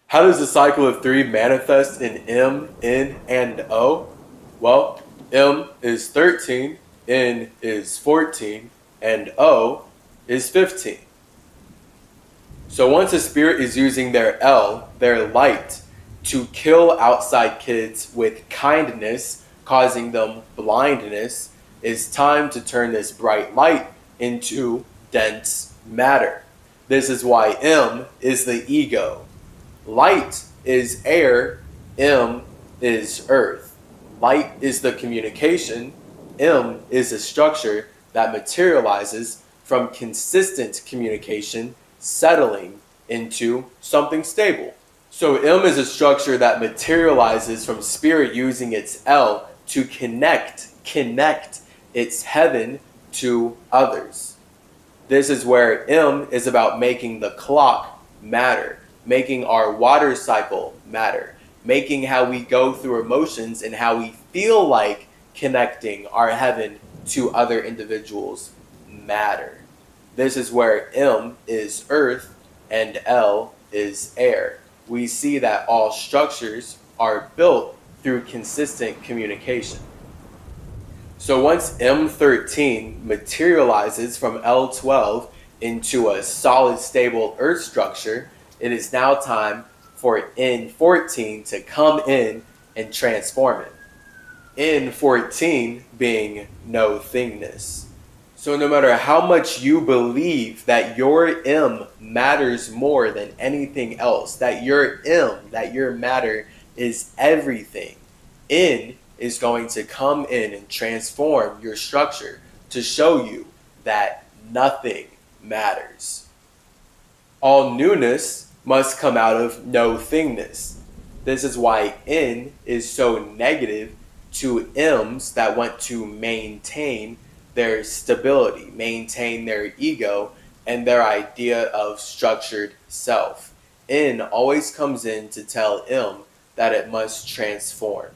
How does the cycle of three manifest in M, N, and O? Well, M is 13, N is 14, and O is 15. So once a spirit is using their L, their light, to kill outside kids with kindness, causing them blindness, it's time to turn this bright light into dense matter. This is why M is the ego. Light is air, M is earth. Light is the communication, M is a structure that materializes from consistent communication settling into something stable. So M is a structure that materializes from spirit using its L to connect its heaven to others. This is where M is about making the clock matter, making our water cycle matter, making how we go through emotions and how we feel like connecting our heaven to other individuals matter. This is where M is earth and L is air. We see that all structures are built through consistent communication. So once M13 materializes from L12 into a solid, stable earth structure, it is now time for N14 to come in and transform it. N14 being no thingness. So no matter how much you believe that your M matters more than anything else, that your M, that your matter is everything, N is going to come in and transform your structure to show you that nothing matters. All newness must come out of no thingness. This is why N is so negative to M's that want to maintain their stability, maintain their ego, and their idea of structured self. N always comes in to tell M that it must transform.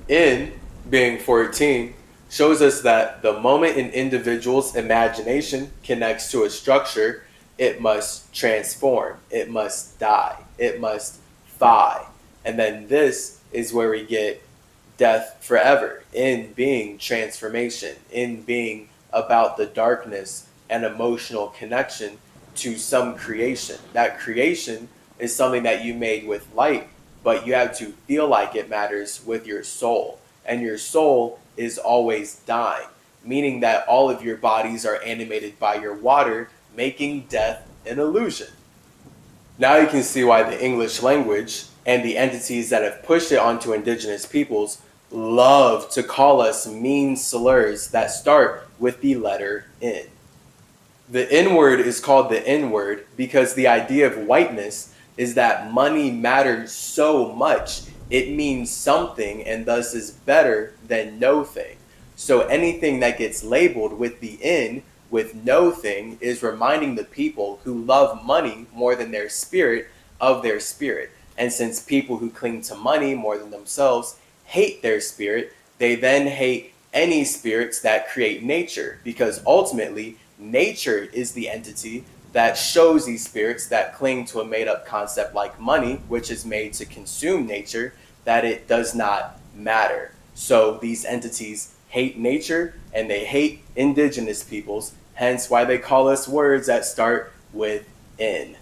N, being 14, shows us that the moment an individual's imagination connects to a structure, it must transform, it must die, it must phi. And then this is where we get death forever, in being transformation, in being about the darkness and emotional connection to some creation. That creation is something that you made with light, but you have to feel like it matters with your soul. And your soul is always dying, meaning that all of your bodies are animated by your water, making death an illusion. Now you can see why the English language and the entities that have pushed it onto indigenous peoples love to call us mean slurs that start with the letter N. The N word is called the N word because the idea of whiteness is that money matters so much, it means something and thus is better than no thing. So anything that gets labeled with the N, with no thing, is reminding the people who love money more than their spirit of their spirit. And since people who cling to money more than themselves hate their spirit, they then hate any spirits that create nature, because ultimately nature is the entity that shows these spirits that cling to a made-up concept like money, which is made to consume nature, that it does not matter. So these entities hate nature and they hate indigenous peoples, hence why they call us words that start with N.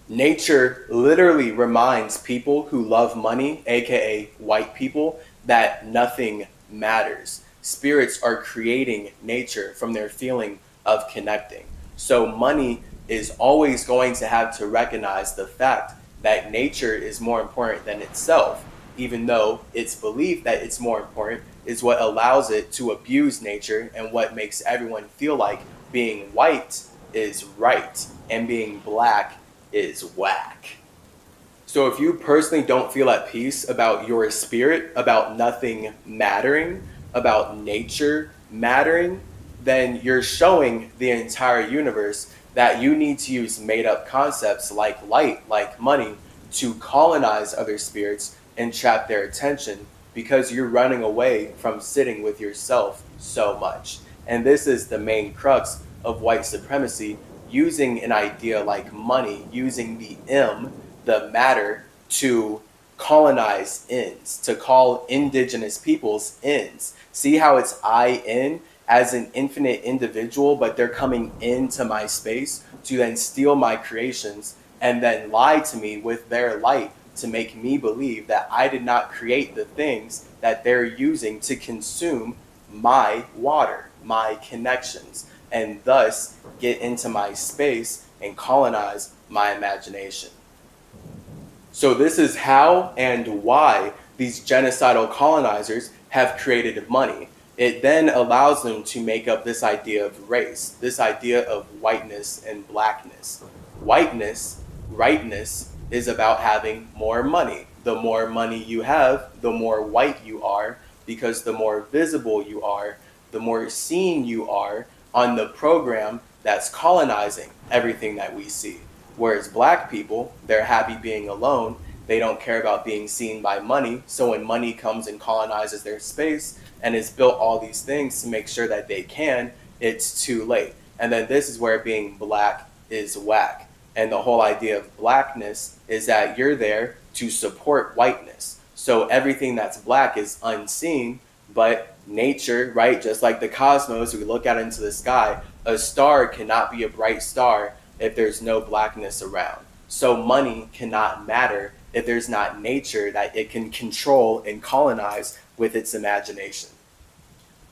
Nature literally reminds people who love money, aka white people, that nothing matters. Spirits are creating nature from their feeling of connecting. So money is always going to have to recognize the fact that nature is more important than itself, even though its belief that it's more important is what allows it to abuse nature and what makes everyone feel like being white is right and being black is whack. So if you personally don't feel at peace about your spirit, about nothing mattering, about nature mattering, then you're showing the entire universe that you need to use made-up concepts like light, like money, to colonize other spirits and trap their attention, because you're running away from sitting with yourself so much. And this is the main crux of white supremacy, using an idea like money, using the M the matter to colonize ends, to call indigenous peoples ends. See how it's I in as an infinite individual, but they're coming into my space to then steal my creations and then lie to me with their light to make me believe that I did not create the things that they're using to consume my water, my connections, and thus get into my space and colonize my imagination. So this is how and why these genocidal colonizers have created money. It then allows them to make up this idea of race, this idea of whiteness and blackness. Whiteness, rightness, is about having more money. The more money you have, the more white you are, because the more visible you are, the more seen you are on the program that's colonizing everything that we see. Whereas black people, they're happy being alone. They don't care about being seen by money. So when money comes and colonizes their space and has built all these things to make sure that they can, it's too late. And then this is where being black is whack. And the whole idea of blackness is that you're there to support whiteness. So everything that's black is unseen, but nature, right, just like the cosmos, we look out into the sky, a star cannot be a bright star if there's no blackness around. So money cannot matter if there's not nature that it can control and colonize with its imagination.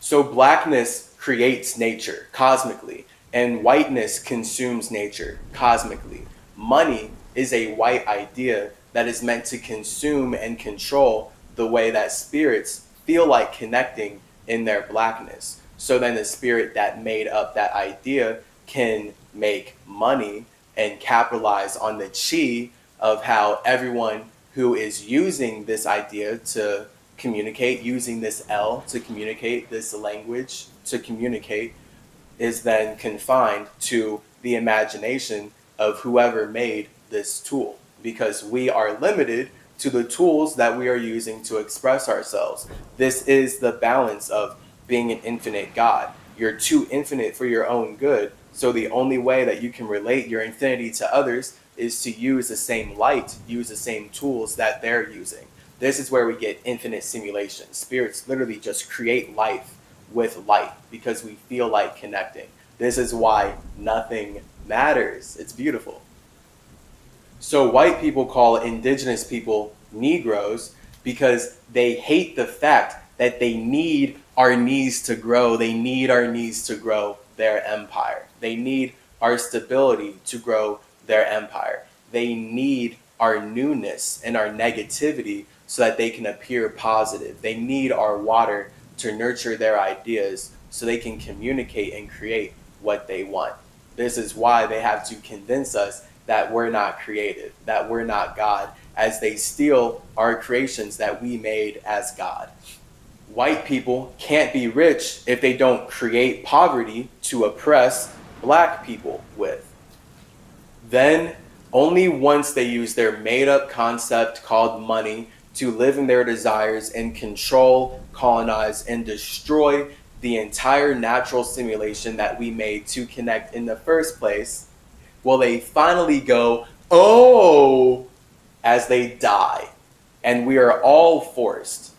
So blackness creates nature cosmically, and whiteness consumes nature cosmically. Money is a white idea that is meant to consume and control the way that spirits feel like connecting in their blackness. So then the spirit that made up that idea can make money and capitalize on the chi of how everyone who is using this idea to communicate, using this L to communicate, this language to communicate, is then confined to the imagination of whoever made this tool, because we are limited to the tools that we are using to express ourselves. This is the balance of being an infinite God. You're too infinite for your own good, so the only way that you can relate your infinity to others is to use the same light, use the same tools that they're using. This is where we get infinite simulation. Spirits literally just create life with light because we feel like connecting. This is why nothing matters. It's beautiful. So white people call indigenous people Negroes because they hate the fact that they need our knees to grow. They need our knees to grow their empire. They need our stability to grow their empire. They need our newness and our negativity so that they can appear positive. They need our water to nurture their ideas so they can communicate and create what they want. This is why they have to convince us that we're not creative, that we're not God, as they steal our creations that we made as God. White people can't be rich if they don't create poverty to oppress black people with. Then, only once they use their made-up concept called money to live in their desires and control, colonize, and destroy the entire natural simulation that we made to connect in the first place, will they finally go, oh, as they die. And we are all forced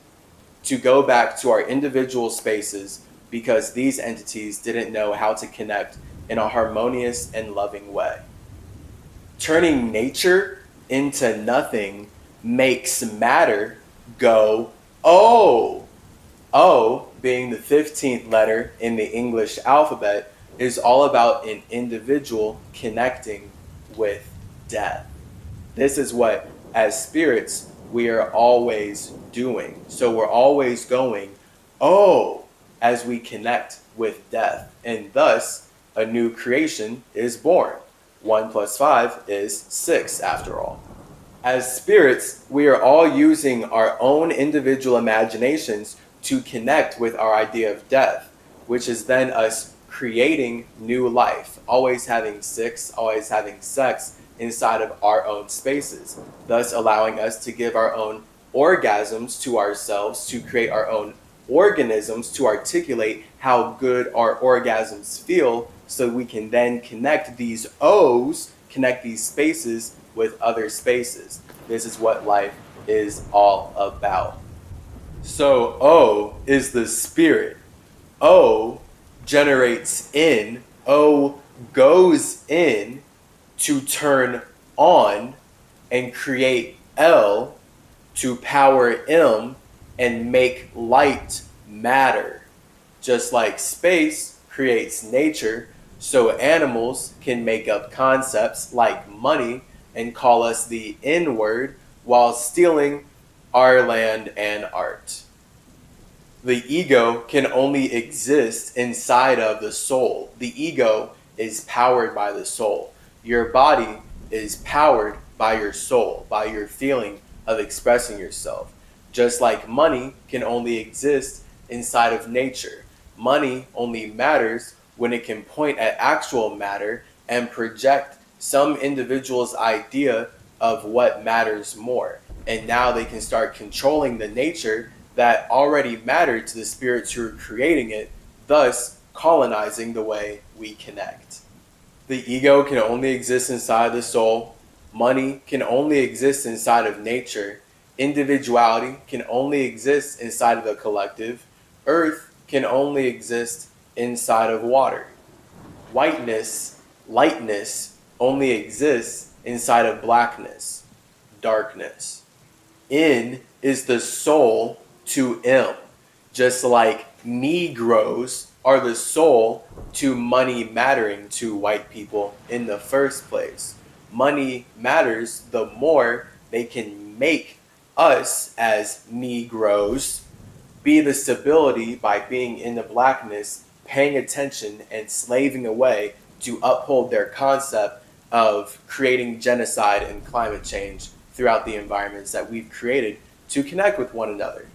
to go back to our individual spaces because these entities didn't know how to connect in a harmonious and loving way. Turning nature into nothing makes matter go, oh. O, being the 15th letter in the English alphabet, is all about an individual connecting with death. This is what, as spirits, we are always doing. So we're always going, oh, as we connect with death. And thus, a new creation is born. 1 plus 5 is 6, after all. As spirits, we are all using our own individual imaginations to connect with our idea of death, which is then us creating new life, always having 6, always having sex inside of our own spaces, thus allowing us to give our own orgasms to ourselves, to create our own organisms to articulate how good our orgasms feel, so we can then connect these O's, connect these spaces with other spaces. This is what life is all about. So O is the spirit. O generates in. O goes in to turn on and create L to power M and make light matter. Just like space creates nature, so animals can make up concepts like money and call us the N word while stealing our land and art. The ego can only exist inside of the soul. The ego is powered by the soul. Your body is powered by your soul, by your feeling of expressing yourself. Just like money can only exist inside of nature. Money only matters when it can point at actual matter and project some individual's idea of what matters more. And now they can start controlling the nature that already mattered to the spirits who were creating it, thus colonizing the way we connect. The ego can only exist inside the soul. Money can only exist inside of nature. Individuality can only exist inside of the collective. Earth can only exist inside of water. Whiteness, lightness, only exists inside of blackness, darkness. In is the soul to M, just like Negroes are the soul to money mattering to white people in the first place. Money matters the more they can make us as Negroes be the stability by being in the blackness, paying attention and slaving away to uphold their concept of creating genocide and climate change throughout the environments that we've created to connect with one another.